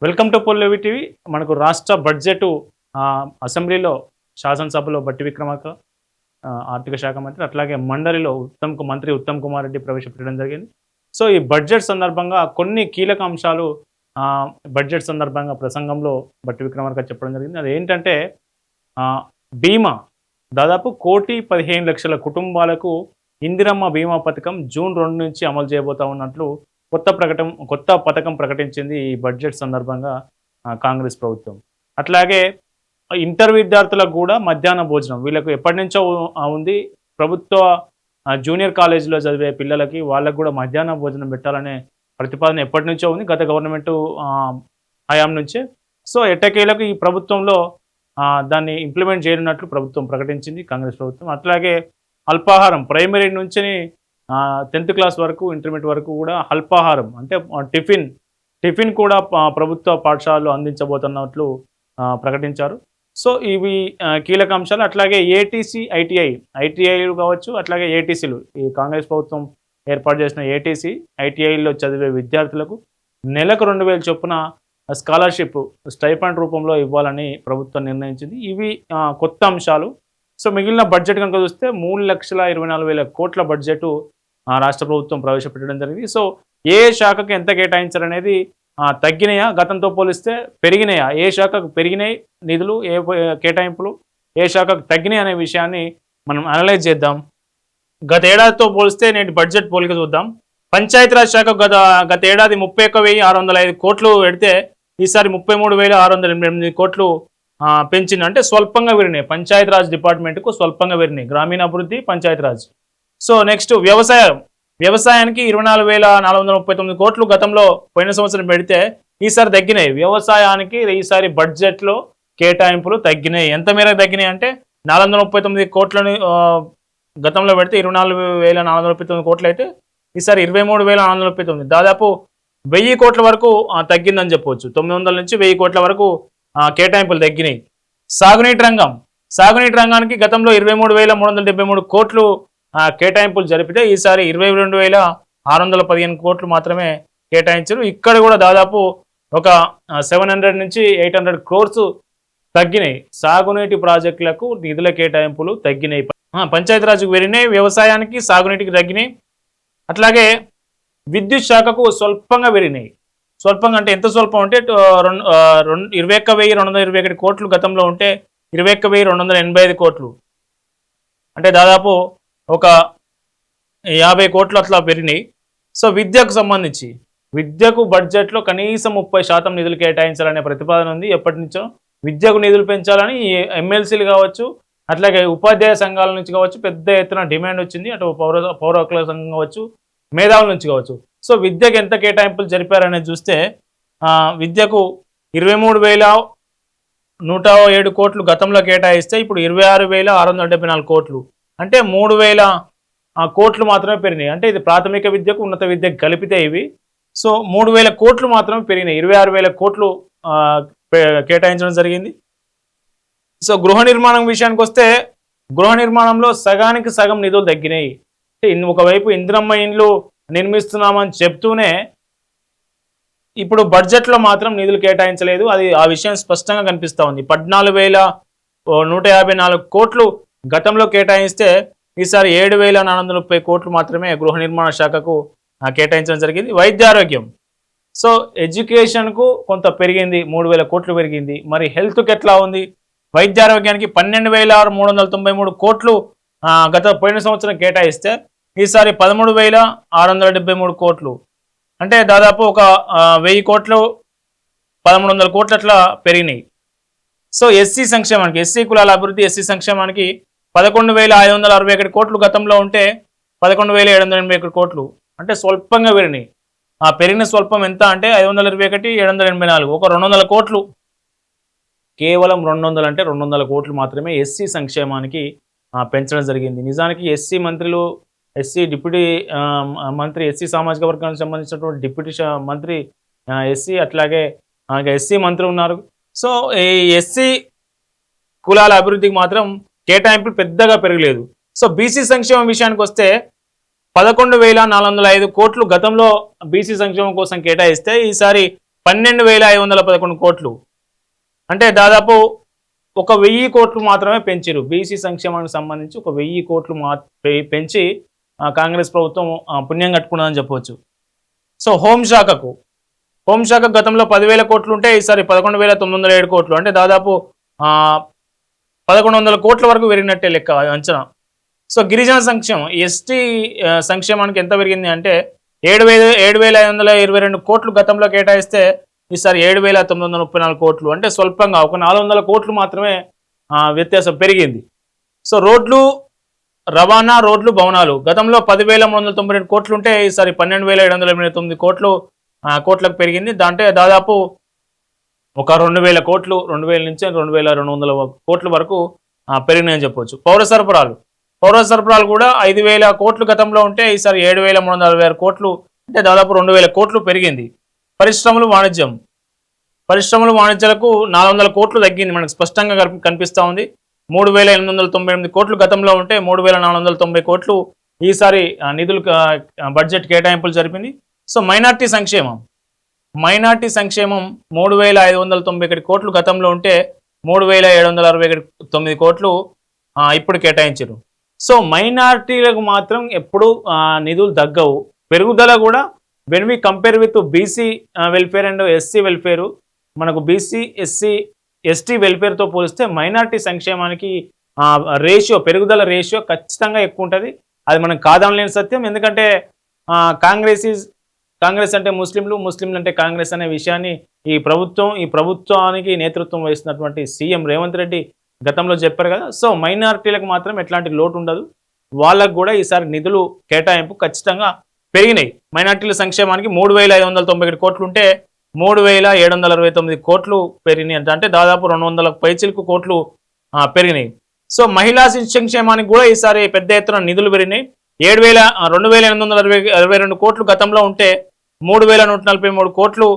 Welcome to పొల్లేవి TV. మనకు రాష్ట్ర budget అసెంబ్లీలో శాసనసభలో బట్టి విక్రమార్క ఆర్థిక శాఖ మంత్రి, అట్లాగే మండలిలో మంత్రి ఉత్తమ్ కుమార్ రెడ్డి ప్రవేశపెట్టడం జరిగింది. సో ఈ బడ్జెట్ సందర్భంగా కొన్ని కీలక అంశాలు బడ్జెట్ సందర్భంగా ప్రసంగంలో బట్టి విక్రమార్క చెప్పడం జరిగింది. అదేంటంటే బీమా దాదాపు 1,15,00,000 కుటుంబాలకు ఇందిరమ్మ బీమా పథకం జూన్ 2 నుంచి అమలు చేయబోతా ఉన్నట్లు కొత్త పథకం ప్రకటించింది ఈ బడ్జెట్ సందర్భంగా కాంగ్రెస్ ప్రభుత్వం. అట్లాగే ఇంటర్ విద్యార్థులకు కూడా మధ్యాహ్న భోజనం వీళ్ళకు ఎప్పటి నుంచో ఉంది. ప్రభుత్వ జూనియర్ కాలేజీలో చదివే పిల్లలకి వాళ్ళకు కూడా మధ్యాహ్న భోజనం పెట్టాలనే ప్రతిపాదన ఎప్పటి నుంచో ఉంది, గత గవర్నమెంట్ హయాం నుంచే. సో ఎట్టకేలకు ఈ ప్రభుత్వంలో దాన్ని ఇంప్లిమెంట్ చేయనున్నట్లు ప్రభుత్వం ప్రకటించింది కాంగ్రెస్ ప్రభుత్వం. అట్లాగే అల్పాహారం ప్రైమరీ నుంచి 10th క్లాస్ వరకు, ఇంటర్మీడియట్ వరకు కూడా అల్పాహారం అంటే టిఫిన్ కూడా ప్రభుత్వ పాఠశాలలో అందించబోతున్నట్లు ప్రకటించారు. సో ఇవి కీలక అంశాలు. అట్లాగే ఏటీసీ, ఐటీఐలు కావచ్చు, అట్లాగే ఏటీసీలు, ఈ కాంగ్రెస్ ప్రభుత్వం ఏర్పాటు చేసిన ఏటీసీ, ఐటీఐలో చదివే విద్యార్థులకు నెలకు 2,000 చొప్పున స్కాలర్షిప్ స్టైఫండ్ రూపంలో ఇవ్వాలని ప్రభుత్వం నిర్ణయించింది. ఇవి కొత్త అంశాలు. సో మిగిలిన బడ్జెట్ కనుక చూస్తే 3,24,000 కోట్ల బడ్జెట్ రాష్ట్ర ప్రభుత్వం ప్రవేశపెట్టడం జరిగింది. సో ఏ శాఖకు ఎంత కేటాయించారనేది తగ్గినాయా, గతంతో పోలిస్తే పెరిగినాయా, ఏ శాఖకు పెరిగినాయి నిధులు, ఏ కేటాయింపులు, ఏ శాఖకు తగ్గినాయి అనే విషయాన్ని మనం అనలైజ్ చేద్దాం. గత ఏడాదితో పోలిస్తే నేటి బడ్జెట్ పోలిక చూద్దాం. పంచాయతీరాజ్ శాఖ గత ఏడాది 31,605 కోట్లు పెడితే ఈసారి 33,688 కోట్లు పెంచింది. అంటే స్వల్పంగా పెరిగినాయి. పంచాయతీరాజ్ డిపార్ట్మెంట్కు స్వల్పంగా పెరిగినాయి, గ్రామీణాభివృద్ధి, పంచాయతీరాజ్. సో నెక్స్ట్ వ్యవసాయానికి 24,439 కోట్లు గతంలో పోయిన సంవత్సరం పెడితే ఈసారి తగ్గినాయి. వ్యవసాయానికి ఈసారి బడ్జెట్లో కేటాయింపులు తగ్గినాయి. ఎంత మేరకు తగ్గినాయి అంటే 439 కోట్లను గతంలో పెడితే 24,439 కోట్లు అయితే ఈసారి 23,439, దాదాపు 1,000 కోట్ల వరకు తగ్గిందని చెప్పవచ్చు. 900 నుంచి 1,000 కోట్ల వరకు కేటాయింపులు తగ్గినాయి. సాగునీటి రంగానికి గతంలో 23,373 కోట్లు కేటాయింపులు జరిపితే ఈసారి 22,615 కోట్లు మాత్రమే కేటాయించారు. ఇక్కడ కూడా దాదాపు ఒక 700 నుంచి 800 క్రోర్స్ తగ్గినాయి. సాగునీటి ప్రాజెక్టులకు నిధుల కేటాయింపులు తగ్గినాయి. పంచాయతీరాజ్కు పెరిగినాయి, వ్యవసాయానికి, సాగునీటికి తగ్గినాయి. అట్లాగే విద్యుత్ శాఖకు స్వల్పంగా పెరిగినాయి. స్వల్పంగా అంటే ఎంత స్వల్పం అంటే 21,221 కోట్లు గతంలో ఉంటే 21,285 కోట్లు, అంటే దాదాపు ఒక 50 కోట్లు అట్లా పెరిగినాయి. సో విద్యకు సంబంధించి విద్యకు బడ్జెట్లో కనీసం 30% నిధులు కేటాయించాలనే ప్రతిపాదన ఉంది. ఎప్పటి నుంచో విద్యకు నిధులు పెంచాలని ఎమ్మెల్సీలు కావచ్చు, అట్లాగే ఉపాధ్యాయ సంఘాల నుంచి కావచ్చు పెద్ద ఎత్తున డిమాండ్ వచ్చింది. అటు పౌర హక్కుల సంఘం కావచ్చు, మేధావుల నుంచి కావచ్చు. సో విద్యకు ఎంత కేటాయింపులు జరిపారనేది చూస్తే విద్యకు 23,107 కోట్లు గతంలో కేటాయిస్తే ఇప్పుడు 26,674 కోట్లు, అంటే 3,000 కోట్లు మాత్రమే పెరిగినాయి. అంటే ఇది ప్రాథమిక విద్యకు, ఉన్నత విద్యకు కలిపితే ఇవి. సో 3,000 కోట్లు మాత్రమే పెరిగినాయి. 26,000 కోట్లు కేటాయించడం జరిగింది. సో గృహ నిర్మాణం విషయానికి వస్తే గృహ నిర్మాణంలో సగానికి సగం నిధులు తగ్గినాయి. ఒకవైపు ఇందిరమ్మ ఇండ్లు నిర్మిస్తున్నామని చెప్తూనే ఇప్పుడు బడ్జెట్లో మాత్రం నిధులు కేటాయించలేదు. ఆ విషయం స్పష్టంగా కనిపిస్తూ ఉంది. 14,154 కోట్లు గతంలో కేటాయిస్తే ఈసారి 7,430 కోట్లు మాత్రమే గృహ నిర్మాణ శాఖకు కేటాయించడం జరిగింది. వైద్యారోగ్యం, సో ఎడ్యుకేషన్కు కొంత పెరిగింది, 3,000 కోట్లు పెరిగింది. మరి హెల్త్కి ఎట్లా ఉంది? వైద్యారోగ్యానికి 12,393 కోట్లు పోయిన సంవత్సరం కేటాయిస్తే ఈసారి 13,673 కోట్లు, అంటే దాదాపు ఒక 1,000 కోట్లు, 1,300 కోట్లు అట్లా పెరిగినాయి. సో ఎస్సీ సంక్షేమానికి, ఎస్సీ కులాల అభివృద్ధి, ఎస్సీ సంక్షేమానికి 11,561 కోట్లు గతంలో ఉంటే 11,781 కోట్లు, అంటే స్వల్పంగా పెరిగినాయి. పెరిగిన స్వల్పం ఎంత అంటే 521, 784, ఒక 200 కోట్లు, కేవలం 200 అంటే 200 కోట్లు మాత్రమే ఎస్సీ సంక్షేమానికి పెంచడం జరిగింది. నిజానికి ఎస్సీ డిప్యూటీ మంత్రి, ఎస్సీ సామాజిక వర్గానికి సంబంధించినటువంటి డిప్యూటీ మంత్రి ఎస్సీ, అట్లాగే ఎస్సీ మంత్రి ఉన్నారు. సో ఈ ఎస్సీ కులాల అభివృద్ధికి మాత్రం కేటాయింపులు పెద్దగా పెరగలేదు. సో బీసీ సంక్షేమం విషయానికి వస్తే 11,405 కోట్లు గతంలో బీసీ సంక్షేమం కోసం కేటాయిస్తే ఈసారి 12,511 కోట్లు, అంటే దాదాపు 1,000 కోట్లు మాత్రమే పెంచారు. బీసీ సంక్షేమానికి సంబంధించి 1,000 కోట్లు పెంచి కాంగ్రెస్ ప్రభుత్వం పుణ్యం కట్టుకున్నదని చెప్పవచ్చు. సో హోంశాఖ గతంలో 10,000 కోట్లు ఉంటే ఈసారి 11,907 కోట్లు, అంటే దాదాపు 1,100 కోట్ల వరకు పెరిగినట్టే లెక్క అంచనా. సో గిరిజన సంక్షేమం, ఎస్టీ సంక్షేమానికి ఎంత పెరిగింది అంటే 7,522 కోట్లు గతంలో కేటాయిస్తే ఈసారి 7,934 కోట్లు, అంటే స్వల్పంగా ఒక 400 కోట్లు మాత్రమే వ్యత్యాసం పెరిగింది. సో రవాణా, రోడ్లు, భవనాలు గతంలో 10,392 కోట్లు ఉంటే ఈసారి 12,789 కోట్లకు పెరిగింది. దాంట్లో దాదాపు ఒక 2,000 కోట్లు, 2,000 నుంచి 2,200 కోట్ల వరకు పెరిగినాయని చెప్పవచ్చు. పౌర సరఫరాలు కూడా 5,000 కోట్లు గతంలో ఉంటే ఈసారి 7,366 కోట్లు, అంటే దాదాపు 2,000 కోట్లు పెరిగింది. పరిశ్రమలు వాణిజ్యాలకు 400 కోట్లు తగ్గింది, మనకు స్పష్టంగా కనిపిస్తూ ఉంది. 3,898 కోట్లు గతంలో ఉంటే 3,490 కోట్లు ఈసారి నిధులు బడ్జెట్ కేటాయింపులు జరిపింది. సో మైనార్టీ సంక్షేమం 3,591 కోట్లు గతంలో ఉంటే 3,769 కోట్లు ఇప్పుడు కేటాయించారు. సో మైనార్టీలకు మాత్రం ఎప్పుడు నిధులు తగ్గవు. పెరుగుదల కూడా when we compare with BC welfare and SC welfare, మనకు బీసీ, ఎస్సీ, ఎస్టీ వెల్ఫేర్తో పోలిస్తే మైనార్టీ సంక్షేమానికి పెరుగుదల రేషియో ఖచ్చితంగా ఎక్కువ ఉంటుంది. అది మనం కాదనలేని సత్యం. ఎందుకంటే కాంగ్రెస్ అంటే ముస్లింలు అంటే కాంగ్రెస్ అనే విషయాన్ని ఈ ప్రభుత్వానికి నేతృత్వం వహిస్తున్నటువంటి సీఎం రేవంత్ రెడ్డి గతంలో చెప్పారు కదా. సో మైనారిటీలకు మాత్రం ఎట్లాంటి లోటు ఉండదు, వాళ్ళకు కూడా ఈసారి నిధులు కేటాయింపు ఖచ్చితంగా పెరిగినాయి. మైనార్టీల సంక్షేమానికి 3,591 కోట్లు ఉంటే 3,769 కోట్లు పెరిగినాయి, అంటే దాదాపు 200 పైచిలకు కోట్లు పెరిగినాయి. సో మహిళా సంక్షేమానికి కూడా ఈసారి పెద్ద ఎత్తున నిధులు పెరిగినాయి. 2,822 కోట్లు గతంలో ఉంటే 3,143 కోట్లు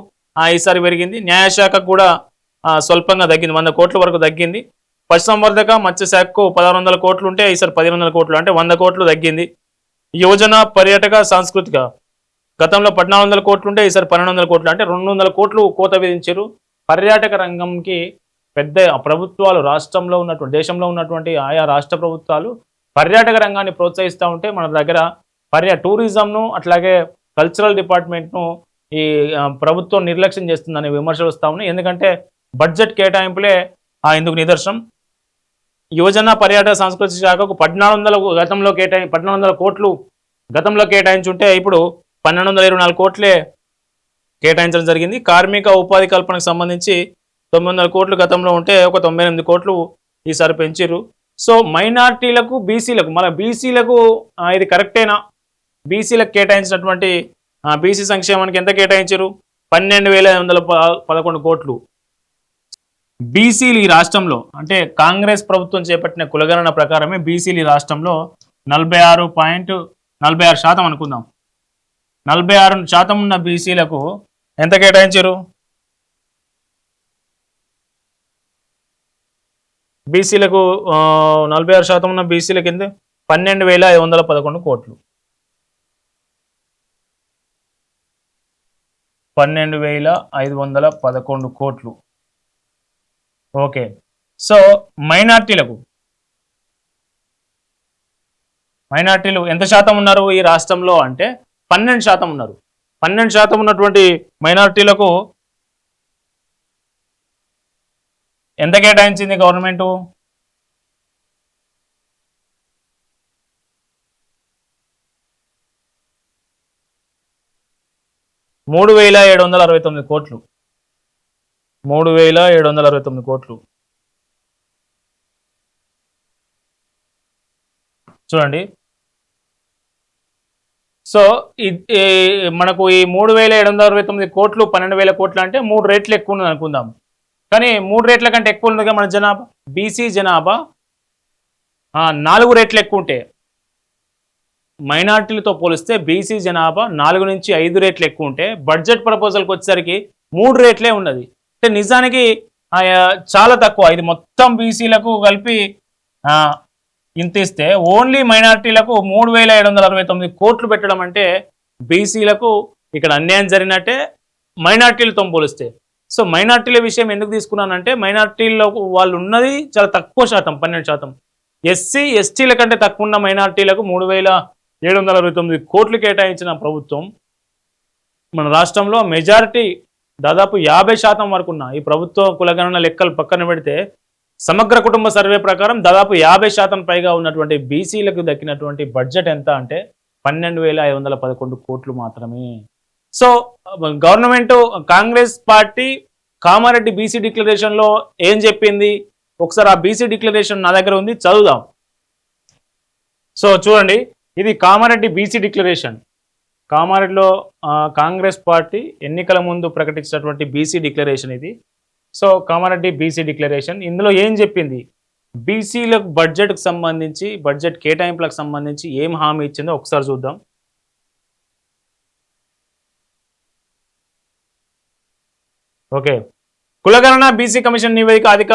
ఈసారి పెరిగింది. న్యాయశాఖకు కూడా స్వల్పంగా తగ్గింది, 100 కోట్ల వరకు తగ్గింది. పశుసంవర్ధక, మత్స్యశాఖకు 1,600 కోట్లు ఉంటే ఈసారి 1,100 కోట్లు, అంటే 100 కోట్లు తగ్గింది. యువజన, పర్యాటక, సాంస్కృతిక గతంలో 1,400 కోట్లు ఉంటే ఈసారి 1,200 కోట్లు, అంటే 200 కోట్లు కోత విధించారు. పర్యాటక రంగంకి పెద్ద ప్రభుత్వాలు దేశంలో ఉన్నటువంటి ఆయా రాష్ట్ర ప్రభుత్వాలు పర్యాటక రంగాన్ని ప్రోత్సహిస్తూ ఉంటే మన దగ్గర టూరిజంను అట్లాగే కల్చరల్ డిపార్ట్మెంట్ను ఈ ప్రభుత్వం నిర్లక్ష్యం చేస్తుందనే విమర్శలు వస్తూ ఉన్నాయి. ఎందుకంటే బడ్జెట్ కేటాయింపులే ఇందుకు నిదర్శనం. యువజన, పర్యాటక, సాంస్కృతిక శాఖకు 1,400 కోట్లు గతంలో కేటాయించుంటే ఇప్పుడు 1,224 కోట్లే కేటాయించడం జరిగింది. కార్మిక ఉపాధి కల్పనకు సంబంధించి 900 కోట్లు గతంలో ఉంటే ఒక 98 కోట్లు ఈసారి పెంచారు. సో మైనార్టీలకు, బీసీలకు ఇది కరెక్టేనా? బీసీలకు కేటాయించినటువంటి బీసీ సంక్షేమానికి ఎంత కేటాయించారు? 12,511 కోట్లు. బీసీలు ఈ రాష్ట్రంలో, అంటే కాంగ్రెస్ ప్రభుత్వం చేపట్టిన కులగణన ప్రకారమే బీసీలు ఈ రాష్ట్రంలో 46% అనుకుందాం. 46% ఉన్న బీసీలకు ఎంత కేటాయించారు? బీసీలకు 46% ఉన్న బీసీల కింద 12,511 కోట్లు. 12,511 కోట్లు. ఓకే. సో మైనార్టీలు ఎంత శాతం ఉన్నారు ఈ రాష్ట్రంలో అంటే 12% ఉన్నారు. 12% ఉన్నటువంటి మైనార్టీలకు ఎంత కేటాయించింది గవర్నమెంట్? ₹3,769 కోట్లు. 3,769 కోట్లు. చూడండి. సో మనకు ఈ 3,769 కోట్లు 12,000 కోట్లు అంటే 3 రేట్లు ఎక్కువ ఉన్నది అనుకుందాం. కానీ 3 రేట్ల కంటే ఎక్కువ ఉన్నదిగా మన జనాభా. బీసీ జనాభా 4 రేట్లు ఎక్కువ ఉంటే, మైనార్టీలతో పోలిస్తే బీసీ జనాభా 4 నుంచి 5 రేట్లు ఎక్కువ ఉంటే బడ్జెట్ ప్రపోజల్కి వచ్చేసరికి 3 రేట్లే ఉన్నది. అంటే నిజానికి చాలా తక్కువ. ఇది మొత్తం బీసీలకు కలిపి ఇంత ఇస్తే ఓన్లీ మైనార్టీలకు 3,769 కోట్లు పెట్టడం అంటే బీసీలకు ఇక్కడ అన్యాయం జరిగినట్టే, మైనార్టీలతో పోలిస్తే. సో మైనార్టీల విషయం ఎందుకు తీసుకున్నానంటే మైనార్టీల్లో వాళ్ళు ఉన్నది చాలా తక్కువ శాతం, 12%. ఎస్సీ ఎస్టీల కంటే తక్కువ ఉన్న మైనార్టీలకు 3,729 కోట్లు కేటాయించిన ప్రభుత్వం మన రాష్ట్రంలో మెజారిటీ దాదాపు 50% వరకు ఉన్న ఈ ప్రభుత్వ కులగణన లెక్కలు పక్కన పెడితే సమగ్ర కుటుంబ సర్వే ప్రకారం దాదాపు 50% పైగా ఉన్నటువంటి బీసీలకు దక్కినటువంటి బడ్జెట్ ఎంత అంటే 12,511 కోట్లు మాత్రమే. So government Congress party Kamareddy BC డిక్లరేషన్లో ఏం చెప్పింది, ఒకసారి ఆ బీసీ డిక్లరేషన్ నా దగ్గర ఉంది, చదువుదాం. సో చూడండి, ఇది కామారెడ్డి బీసీ డిక్లరేషన్. కామారెడ్డిలో కాంగ్రెస్ పార్టీ ఎన్నికల ముందు ప్రకటించినటువంటి బీసీ డిక్లరేషన్ ఇది. సో కామారెడ్డి బీసీ డిక్లరేషన్ ఇందులో ఏం చెప్పింది, బీసీలకు బడ్జెట్కి సంబంధించి, బడ్జెట్ కేటాయింపులకు సంబంధించి ఏం హామీ ఇచ్చిందో ఒకసారి చూద్దాం. ఓకే, కులగణన బీసీ కమిషన్ నివేదిక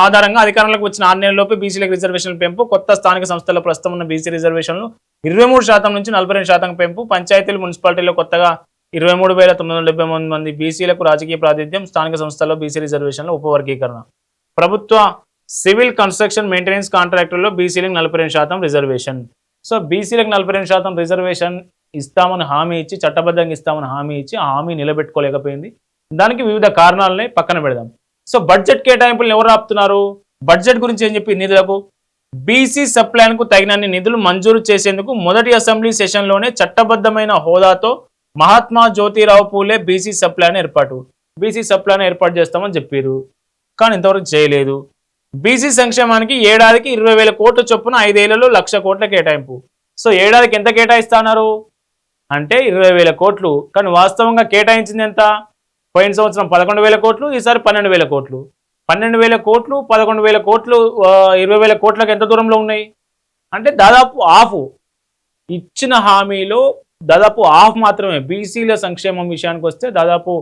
ఆధారంగా అధికారంలోకి వచ్చిన 6 నెలల్లోపు బీసీలకు రిజర్వేషన్ల పెంపు. కొత్త స్థానిక సంస్థల్లో ప్రస్తుతం ఉన్న బీసీ రిజర్వేషన్లు 23% నుంచి 42% పెంపు. పంచాయతీలు, మున్సిపాలిటీలో కొత్తగా 23,973 మంది బీసీలకు రాజకీయ ప్రాతినిధ్యం. స్థానిక సంస్థల్లో బీసీ రిజర్వేషన్ల ఉపవర్గీకరణ. ప్రభుత్వ సివిల్ కన్స్ట్రక్షన్ మెయింటెనెన్స్ కాంట్రాక్టుల్లో బీసీలకు 42% రిజర్వేషన్. సో బీసీలకు 42% రిజర్వేషన్ ఇస్తామని హామీ ఇచ్చి, చట్టబద్ధంగా ఇస్తామని హామీ ఇచ్చి ఆ హామీ నిలబెట్టుకోలేకపోయింది. దానికి వివిధ కారణాలని పక్కన పెడదాం. సో బడ్జెట్ కేటాయింపులను ఎవరు ఆపుతున్నారు, బడ్జెట్ గురించి ఏం చెప్పి, నిధులకు బీసీ సప్లాన్కు తగినన్ని నిధులు మంజూరు చేసేందుకు మొదటి అసెంబ్లీ సెషన్లోనే చట్టబద్ధమైన హోదాతో మహాత్మా జ్యోతిరావు పూలే బీసీ సప్లాన్ ఏర్పాటు. బీసీ సప్లాన్ ఏర్పాటు చేస్తామని చెప్పారు, కానీ ఇంతవరకు చేయలేదు. బీసీ సంక్షేమానికి ఏడాదికి 20,000 కోట్ల చొప్పున 5 ఏళ్లలో 1,00,000 కోట్ల కేటాయింపు. సో ఏడాదికి ఎంత కేటాయిస్తున్నారు అంటే 20,000 కోట్లు, కానీ వాస్తవంగా కేటాయించింది ఎంత, పోయిన సంవత్సరం 11,000 కోట్లు, ఈసారి 12,000 కోట్లు. 12,000 కోట్లు 11,000 కోట్లు 20,000 కోట్లకు ఎంత దూరంలో ఉన్నాయి అంటే దాదాపు హాఫ్. ఇచ్చిన హామీలో దాదాపు హాఫ్ మాత్రమే. బీసీల సంక్షేమం విషయానికి వస్తే దాదాపు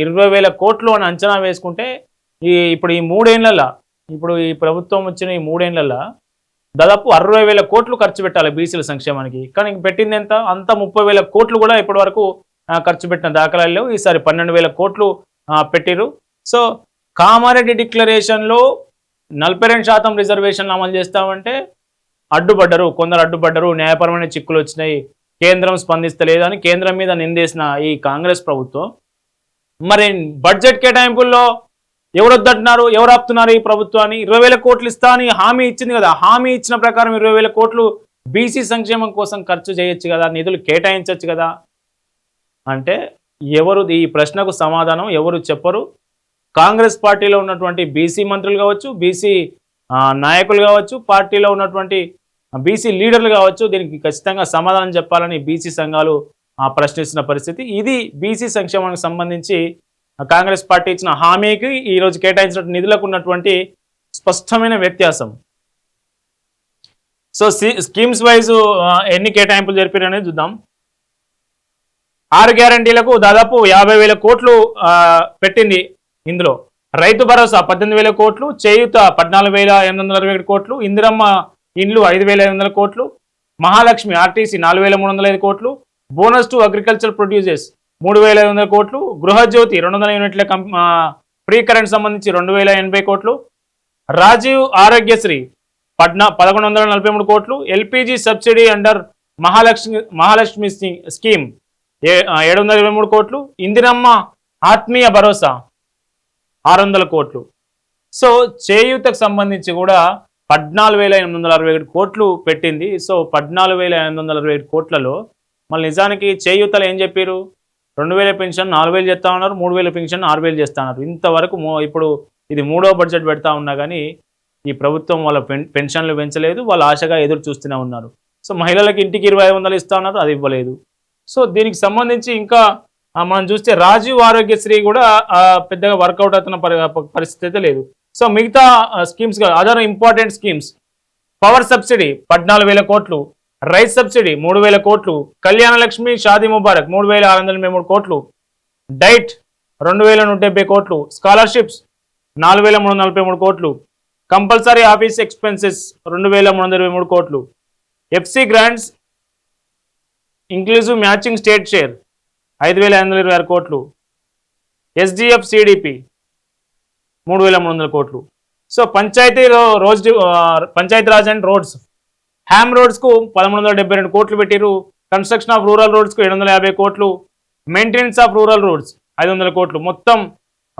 20,000 కోట్లు అని అంచనా వేసుకుంటే ఇప్పుడు ఈ 3 ఏళ్లలో, ఇప్పుడు ఈ ప్రభుత్వం వచ్చిన ఈ 3 ఏళ్లలో దాదాపు 60,000 కోట్లు ఖర్చు పెట్టాలి బీసీల సంక్షేమానికి, కానీ పెట్టింది ఎంత, అంత 30,000 కోట్లు కూడా ఇప్పటి వరకు ఖర్చు పెట్టిన దాఖలాలు లేవు. ఈసారి 12,000 కోట్లు పెట్టిరు. సో కామారెడ్డి డిక్లరేషన్లో 42% రిజర్వేషన్లు అమలు చేస్తామంటే అడ్డుపడ్డరు, కొందరు అడ్డుపడ్డరు, న్యాయపరమైన చిక్కులు వచ్చినాయి, కేంద్రం స్పందిస్తలేదు అని కేంద్రం మీద నిందేసిన ఈ కాంగ్రెస్ ప్రభుత్వం మరి బడ్జెట్ కేటాయింపుల్లో ఎవరు వద్దంటున్నారు, ఎవరు ఆపుతున్నారు ఈ ప్రభుత్వాన్ని. 20,000 కోట్లు ఇస్తా అని హామీ ఇచ్చింది కదా, హామీ ఇచ్చిన ప్రకారం 20,000 కోట్లు బీసీ సంక్షేమం కోసం ఖర్చు చేయొచ్చు కదా, నిధులు కేటాయించవచ్చు కదా అంటే ఎవరు, ఈ ప్రశ్నకు సమాధానం ఎవరు చెప్పరు. కాంగ్రెస్ పార్టీలో ఉన్నటువంటి బీసీ మంత్రులు కావచ్చు, బీసీ నాయకులు కావచ్చు, పార్టీలో ఉన్నటువంటి బీసీ లీడర్లు కావచ్చు, దీనికి ఖచ్చితంగా సమాధానం చెప్పాలని బీసీ సంఘాలు ప్రశ్నిస్తున్న పరిస్థితి. ఇది బీసీ సంక్షేమానికి సంబంధించి కాంగ్రెస్ పార్టీ ఇచ్చిన హామీకి ఈరోజు కేటాయించిన నిధులకు ఉన్నటువంటి స్పష్టమైన వ్యత్యాసం. సో స్కీమ్స్ వైజ్ ఎన్ని కేటాయింపులు జరిపారనేది చూద్దాం. 6 గ్యారంటీలకు దాదాపు 50,000 కోట్లు పెట్టింది. ఇందులో రైతు భరోసా 18,000 కోట్లు, చేయూత 14,827 కోట్లు, ఇందిరమ్మ ఇండ్లు 5,500 కోట్లు, మహాలక్ష్మి ఆర్టీసీ 4,305 కోట్లు, బోనస్ టు అగ్రికల్చర్ ప్రొడ్యూసర్స్ 3,500 కోట్లు, గృహజ్యోతి 200 యూనిట్ల ఫ్రీ కరెంట్ సంబంధించి 2,080 కోట్లు, రాజీవ్ ఆరోగ్యశ్రీ 1,143 కోట్లు, LPG subsidy under Mahalakshmi scheme 723 కోట్లు, ఇందిరమ్మ ఆత్మీయ భరోసా 600 కోట్లు. సో చేయూతకు సంబంధించి కూడా 14,867 కోట్లు పెట్టింది. సో 14,867 కోట్లలో మళ్ళీ నిజానికి చేయూతలు ఏం చెప్పారు, 2,000 పెన్షన్ 4,000 చేస్తా ఉన్నారు, 3,000 పెన్షన్ 6,000 చేస్తా ఉన్నారు. ఇంతవరకు ఇప్పుడు ఇది 3వ బడ్జెట్ పెడతా ఉన్నా కానీ ఈ ప్రభుత్వం వాళ్ళ పెన్షన్లు పెంచలేదు, వాళ్ళు ఆశగా ఎదురు చూస్తూనే ఉన్నారు. సో మహిళలకు ఇంటికి 2,500 ఇస్తా ఉన్నారు, అది ఇవ్వలేదు. సో దీనికి సంబంధించి ఇంకా మనం చూస్తే రాజీవ్ ఆరోగ్యశ్రీ కూడా పెద్దగా వర్కౌట్ అవుతున్న పరిస్థితి అయితే లేదు. సో మిగతా schemes, other important schemes, power subsidy 14,000 కోట్లు, రైస్ సబ్సిడీ 3,000 కోట్లు, కళ్యాణ లక్ష్మి షాదీ ముబారక్ 3,623 కోట్లు, డైట్ 2,170 కోట్లు, స్కాలర్షిప్స్ 4,343 కోట్లు, కంపల్సరీ ఆఫీస్ ఎక్స్పెన్సెస్ 2,323 కోట్లు, FC grants inclusive matching state share 5,526 కోట్లు, ఎస్డిఎఫ్ సిడిపి 3,300 కోట్లు. So Panchayati Raj and roads, ham రోడ్స్కు 1,172 కోట్లు పెట్టిరు. కన్స్ట్రక్షన్ ఆఫ్ రూరల్ రోడ్స్కు 750 కోట్లు, మెయింటెనెన్స్ ఆఫ్ రూరల్ రోడ్స్ 500 కోట్లు. మొత్తం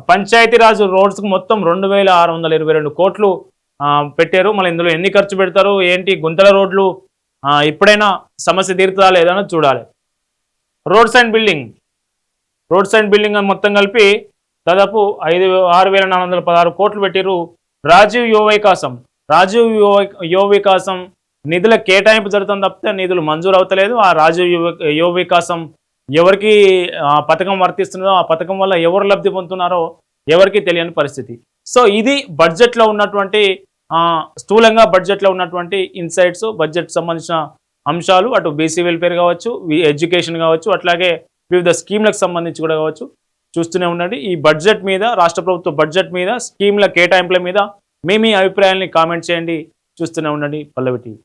పంచాయతీరాజ్ రోడ్స్కు మొత్తం 2,622 కోట్లు పెట్టారు. మళ్ళీ ఇందులో ఎన్ని ఖర్చు పెడతారు ఏంటి, గుంతల రోడ్లు ఇప్పుడైనా సమస్య తీరుతుందా లేదా అని చూడాలి. రోడ్స్ అండ్ బిల్డింగ్ మొత్తం కలిపి దాదాపు 6,416 కోట్లు పెట్టిరు. రాజీవ్ యువ వికాసం నిధుల కేటాయింపు జరుగుతుంది తప్పితే నిధులు మంజూరు అవుతలేదు. ఆ రాజీవ్ యువ వికాసం ఎవరికి పథకం వర్తిస్తుందో, ఆ పథకం వల్ల ఎవరు లబ్ధి పొందుతున్నారో ఎవరికి తెలియని పరిస్థితి. సో ఇది బడ్జెట్లో ఉన్నటువంటి స్థూలంగా బడ్జెట్లో ఉన్నటువంటి ఇన్సైట్స్, బడ్జెట్ సంబంధించిన అంశాలు. అటు బీసీ వెల్ఫేర్ కావచ్చు, ఎడ్యుకేషన్ కావచ్చు, అట్లాగే వివిధ స్కీమ్లకు సంబంధించి కూడా కావచ్చు. చూస్తూనే ఉండండి. ఈ బడ్జెట్ మీద, రాష్ట్ర ప్రభుత్వ బడ్జెట్ మీద, స్కీమ్ల కేటాయింపుల మీద మీ అభిప్రాయాల్ని కామెంట్ చేయండి. చూస్తూనే ఉండండి పల్లవి టీవీ.